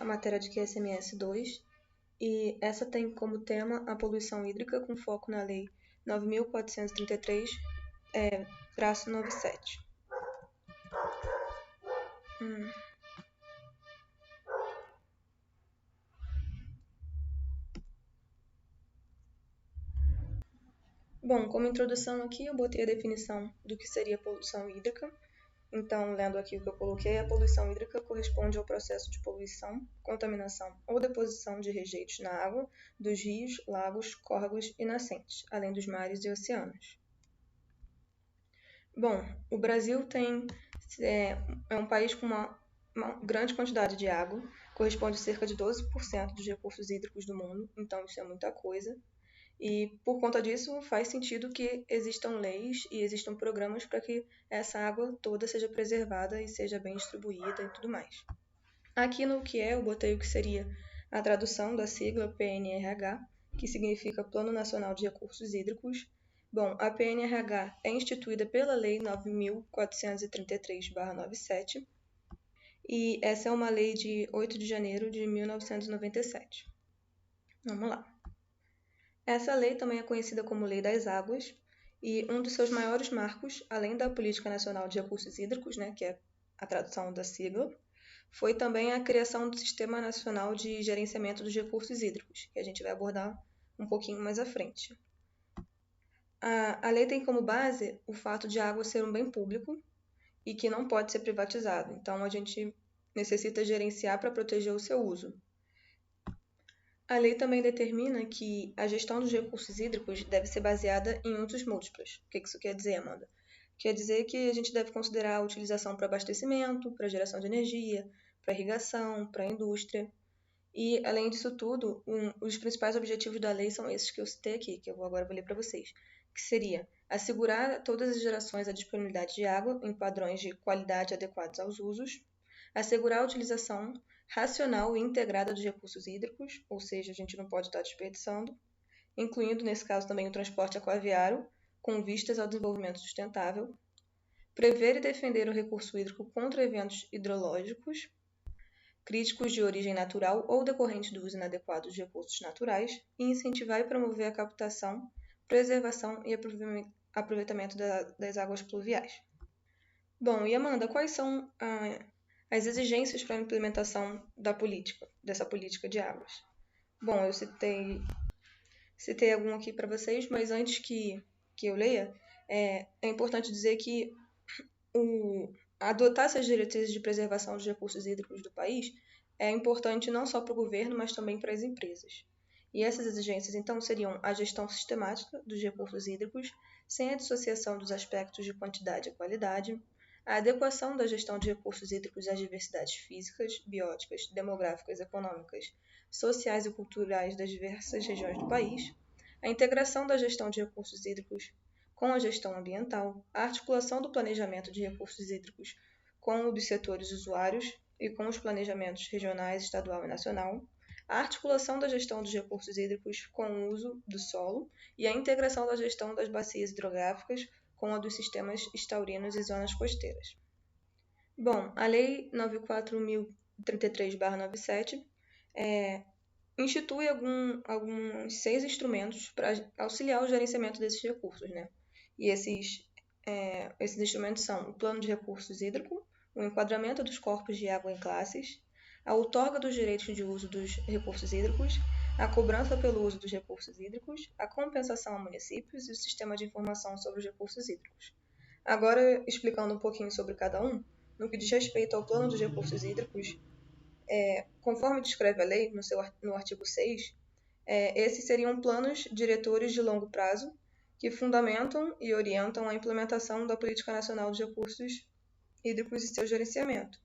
matéria de QSMS 2, e essa tem como tema a poluição hídrica com foco na Lei 9.433, traço 97. Bom, como introdução aqui, eu botei a definição do que seria poluição hídrica. Então, lendo aqui o que eu coloquei, a poluição hídrica corresponde ao processo de poluição, contaminação ou deposição de rejeitos na água dos rios, lagos, córregos e nascentes, além dos mares e oceanos. Bom, o Brasil é um país com uma grande quantidade de água, corresponde a cerca de 12% dos recursos hídricos do mundo, então isso é muita coisa. E por conta disso faz sentido que existam leis e existam programas para que essa água toda seja preservada e seja bem distribuída e tudo mais. Aqui no que eu botei o que seria a tradução da sigla PNRH, que significa Plano Nacional de Recursos Hídricos. Bom, a PNRH é instituída pela Lei 9.433/97 e essa é uma lei de 8 de janeiro de 1997. Vamos lá. Essa lei também é conhecida como Lei das Águas, e um dos seus maiores marcos, além da Política Nacional de Recursos Hídricos, que é a tradução da sigla, foi também a criação do Sistema Nacional de Gerenciamento dos Recursos Hídricos, que a gente vai abordar um pouquinho mais à frente. A lei tem como base o fato de a água ser um bem público e que não pode ser privatizado, então a gente necessita gerenciar para proteger o seu uso. A lei também determina que a gestão dos recursos hídricos deve ser baseada em usos múltiplos. O que isso quer dizer, Amanda? Quer dizer que a gente deve considerar a utilização para abastecimento, para geração de energia, para irrigação, para indústria. E, além disso tudo, os principais objetivos da lei são esses que eu citei aqui, que eu agora vou ler para vocês, que seria assegurar a todas as gerações a disponibilidade de água em padrões de qualidade adequados aos usos, assegurar a utilização racional e integrada dos recursos hídricos, ou seja, a gente não pode estar desperdiçando, incluindo, nesse caso, também o transporte aquaviário, com vistas ao desenvolvimento sustentável, prever e defender o recurso hídrico contra eventos hidrológicos, críticos de origem natural ou decorrentes do uso inadequado dos recursos naturais, e incentivar e promover a captação, preservação e aproveitamento das águas pluviais. Bom, e Amanda, quais são as exigências para a implementação dessa política de águas? Bom, eu citei algum aqui para vocês, mas antes que eu leia, é importante dizer que adotar essas diretrizes de preservação dos recursos hídricos do país é importante não só para o governo, mas também para as empresas. E essas exigências, então, seriam a gestão sistemática dos recursos hídricos, sem a dissociação dos aspectos de quantidade e qualidade, a adequação da gestão de recursos hídricos às diversidades físicas, bióticas, demográficas, econômicas, sociais e culturais das diversas regiões do país, a integração da gestão de recursos hídricos com a gestão ambiental, a articulação do planejamento de recursos hídricos com o dos setores usuários e com os planejamentos regionais, estadual e nacional, a articulação da gestão dos recursos hídricos com o uso do solo e a integração da gestão das bacias hidrográficas com a dos sistemas estaurinos e zonas costeiras. Bom, a Lei 9.433/97 institui alguns 6 instrumentos para auxiliar o gerenciamento desses recursos, E esses instrumentos são o Plano de Recursos Hídrico, o enquadramento dos corpos de água em classes, a outorga dos direitos de uso dos recursos hídricos, a cobrança pelo uso dos recursos hídricos, a compensação a municípios e o sistema de informação sobre os recursos hídricos. Agora, explicando um pouquinho sobre cada um, no que diz respeito ao plano dos recursos hídricos, conforme descreve a lei, no artigo 6, esses seriam planos diretores de longo prazo que fundamentam e orientam a implementação da Política Nacional de Recursos Hídricos e seu gerenciamento.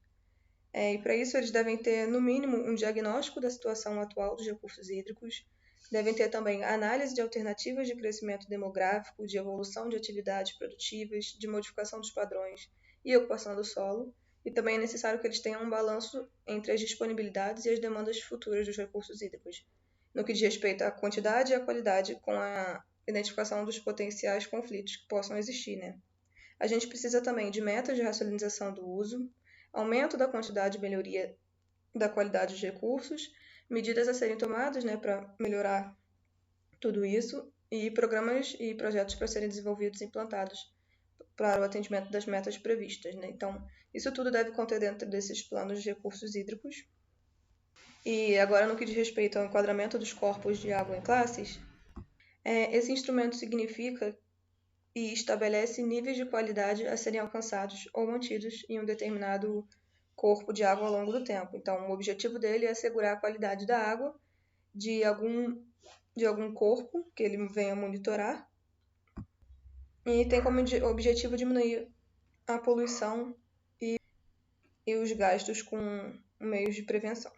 E para isso eles devem ter, no mínimo, um diagnóstico da situação atual dos recursos hídricos, devem ter também análise de alternativas de crescimento demográfico, de evolução de atividades produtivas, de modificação dos padrões e ocupação do solo, e também é necessário que eles tenham um balanço entre as disponibilidades e as demandas futuras dos recursos hídricos, no que diz respeito à quantidade e à qualidade, com a identificação dos potenciais conflitos que possam existir. A gente precisa também de metas de racionalização do uso, aumento da quantidade e melhoria da qualidade dos recursos, medidas a serem tomadas, né, para melhorar tudo isso, e programas e projetos para serem desenvolvidos e implantados para o atendimento das metas previstas, né? Então, isso tudo deve conter dentro desses planos de recursos hídricos. E agora, no que diz respeito ao enquadramento dos corpos de água em classes, esse instrumento significa e estabelece níveis de qualidade a serem alcançados ou mantidos em um determinado corpo de água ao longo do tempo. Então, o objetivo dele é assegurar a qualidade da água de algum corpo que ele venha monitorar e tem como objetivo diminuir a poluição e os gastos com meios de prevenção.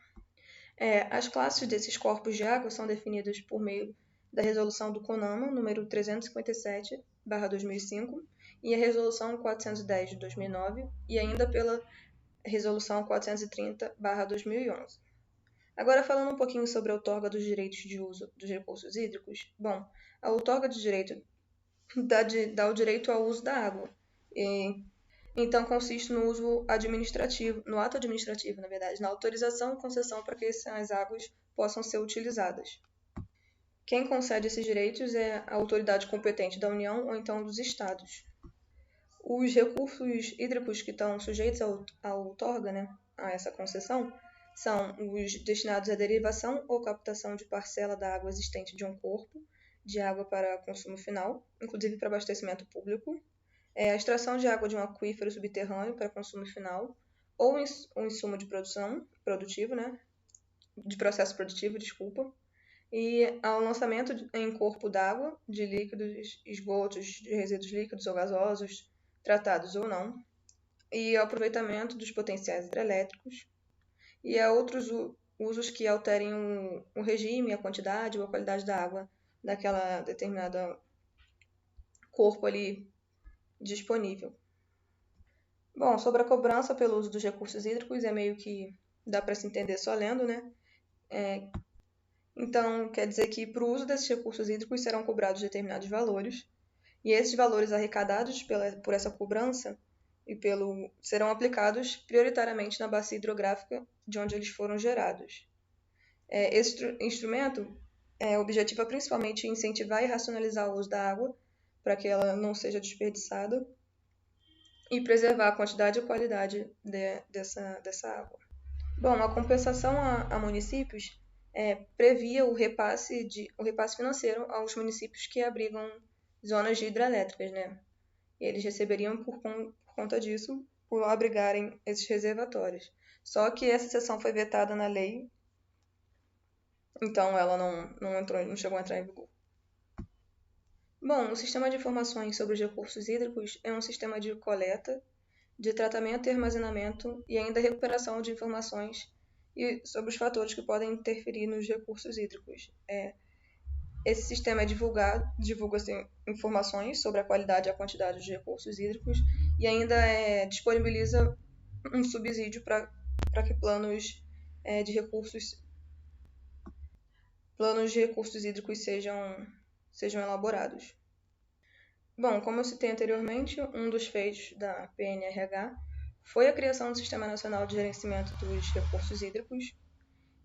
As classes desses corpos de água são definidas por meio da resolução do CONAMA, número 357/2005, e a resolução 410 de 2009, e ainda pela resolução 430/2011. Agora, falando um pouquinho sobre a outorga dos direitos de uso dos recursos hídricos. Bom, a outorga de direito dá o direito ao uso da água. Então, consiste no uso administrativo, no ato administrativo, na verdade, na autorização e concessão para que essas águas possam ser utilizadas. Quem concede esses direitos é a autoridade competente da União ou então dos Estados. Os recursos hídricos que estão sujeitos à outorga, né, a essa concessão, são os destinados à derivação ou captação de parcela da água existente de um corpo de água para consumo final, inclusive para abastecimento público, a extração de água de um aquífero subterrâneo para consumo final, ou um insumo de produtivo, né, de processo produtivo, desculpa, e ao lançamento em corpo d'água de líquidos, esgotos, de resíduos líquidos ou gasosos, tratados ou não, e ao aproveitamento dos potenciais hidrelétricos, e a outros usos que alterem o regime, a quantidade ou a qualidade da água daquela determinada corpo ali disponível. Bom, sobre a cobrança pelo uso dos recursos hídricos, é meio que dá para se entender só lendo, né? Então, quer dizer que para o uso desses recursos hídricos serão cobrados determinados valores, e esses valores arrecadados por essa cobrança serão aplicados prioritariamente na bacia hidrográfica de onde eles foram gerados. Esse instrumento objetiva principalmente incentivar e racionalizar o uso da água para que ela não seja desperdiçada e preservar a quantidade e qualidade dessa água. Bom, a compensação a municípios previa o repasse financeiro aos municípios que abrigam zonas de hidrelétricas, né? E eles receberiam por conta disso, por abrigarem esses reservatórios. Só que essa seção foi vetada na lei, então ela não chegou a entrar em vigor. Bom, o Sistema de Informações sobre os Recursos Hídricos é um sistema de coleta, de tratamento e armazenamento e ainda recuperação de informações sobre os fatores que podem interferir nos recursos hídricos. Esse sistema divulga informações sobre a qualidade e a quantidade dos recursos hídricos e ainda disponibiliza um subsídio para que planos de recursos hídricos sejam elaborados. Bom, como eu citei anteriormente, um dos feitos da PNRH foi a criação do Sistema Nacional de Gerenciamento dos Recursos Hídricos.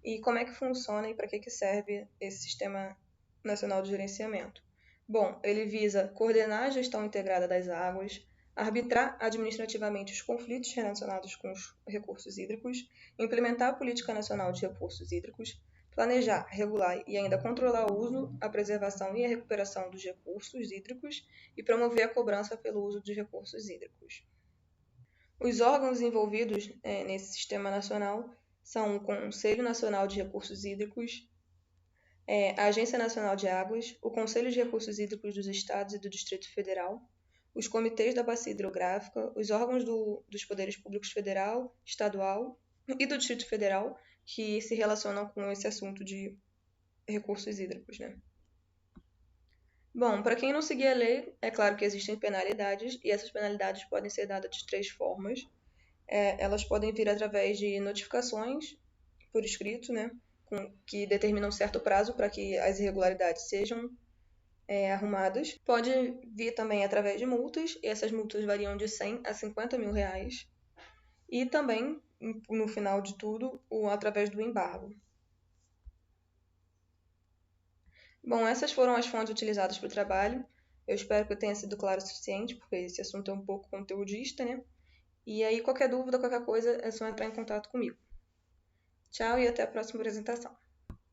E como é que funciona e para que serve esse Sistema Nacional de Gerenciamento? Bom, ele visa coordenar a gestão integrada das águas, arbitrar administrativamente os conflitos relacionados com os recursos hídricos, implementar a Política Nacional de Recursos Hídricos, planejar, regular e ainda controlar o uso, a preservação e a recuperação dos recursos hídricos e promover a cobrança pelo uso dos recursos hídricos. Os órgãos envolvidos nesse sistema nacional são o Conselho Nacional de Recursos Hídricos, a Agência Nacional de Águas, o Conselho de Recursos Hídricos dos Estados e do Distrito Federal, os comitês da Bacia Hidrográfica, os órgãos dos poderes públicos federal, estadual e do Distrito Federal, que se relacionam com esse assunto de recursos hídricos, né? Bom, para quem não seguir a lei, é claro que existem penalidades, e essas penalidades podem ser dadas de 3 formas. Elas podem vir através de notificações por escrito, né, que determinam certo prazo para que as irregularidades sejam arrumadas. Pode vir também através de multas, e essas multas variam de 100 a 50 mil reais. e também, no final de tudo, através do embargo. Bom, essas foram as fontes utilizadas para o trabalho. Eu espero que eu tenha sido claro o suficiente, porque esse assunto é um pouco conteudista, né? E aí, qualquer dúvida, qualquer coisa, é só entrar em contato comigo. Tchau e até a próxima apresentação.